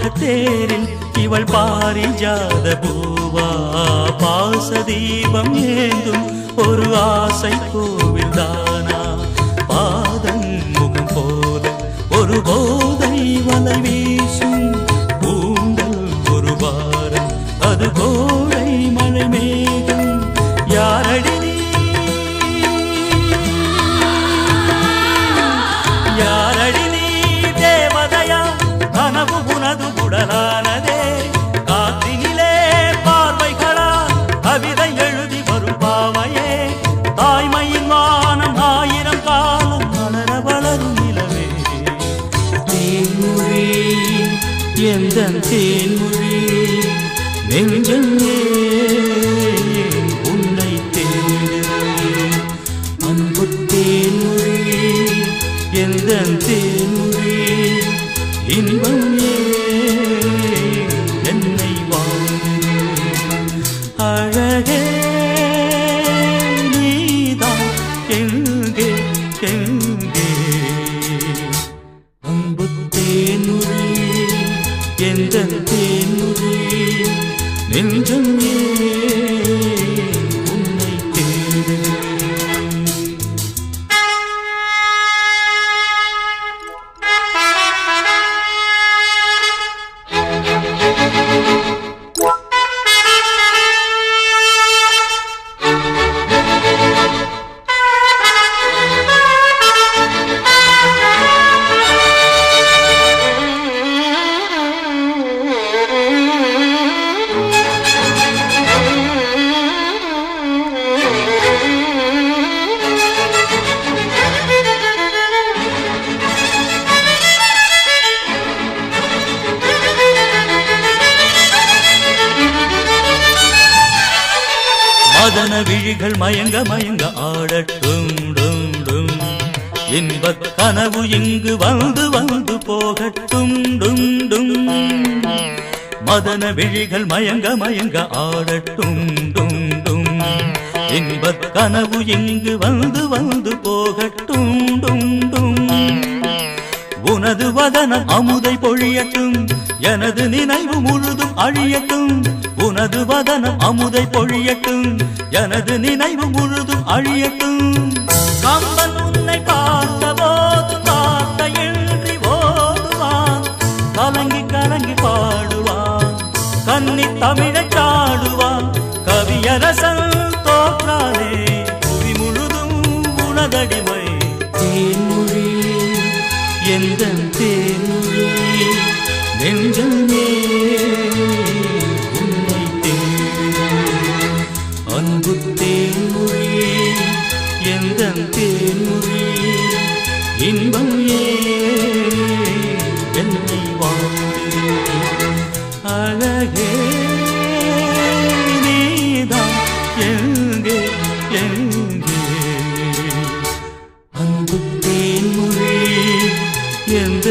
பாகத்தேரில் இவள் பாரிஜாத பூவா பாசதீபம் ஏந்தும் ஒரு ஆசை கோவில் தானா பாதம் முகம் போல ஒரு போதை வலை வீசும் பூண்டல் ஒரு வாரம் அது கோடை மழை மேகம் யாரடி உனது உடலானதே காற்றினிலே பார்வைகளா கவிதை எழுதி வரும் பாவையே தாய்மையின் வானம் ஆயிரம் காலம் வளர வளரும் நிலவே தேன்மொழி எந்த தேன்மொழி நெஞ்சம் உன்னை தேடுகிறேன் அன்பு தேன்மொழி எந்த தேன்மொழி இன்பம் என்னை வாழ்கிறேன் அழகே நீதான் எங்கே எங்கே அன்பு தேன்மொழி எந்த தேன்மொழி நெஞ்சம் உன்னை தேடுகிறேன் மதன விழிகள் மயங்க மயங்க ஆடட்டும் டும் டும் இன்பக் கனவு இங்கு வந்து வந்து போகட்டும் டும் டும் மதன விழிகள் மயங்க மயங்க ஆடட்டும் டும் டும் இன்பக் கனவு இங்கு வந்து வந்து போகட்டும் டும் டும் உனது வதனம் அமுதை பொழியட்டும் எனது நினைவு முழுதும் அழியட்டும் உனது வதனம் அமுதை பொழியட்டும் எனது நினைவு முழுதும் அழியட்டும் கம்பன் உன்னை பார்த்த போது வார்த்தையின்றி ஓடுவான் கலங்கி கலங்கி பாடுவான் கன்னி தமிழை சாடுவான் கவியரசன் தோற்றானே புவி முழுதும் உனதடிமை தேன்மொழி எந்த தேன்மொழி நெஞ்சமே உன்னை தேடுகிறேன் அன்பு தேன்மொழி எந்த தேன்மொழி இன்பம் என்னை வாழ்கிறேன் அழகே நீதான் எங்கே எங்கே அன்பு தேன்மொழி எந்த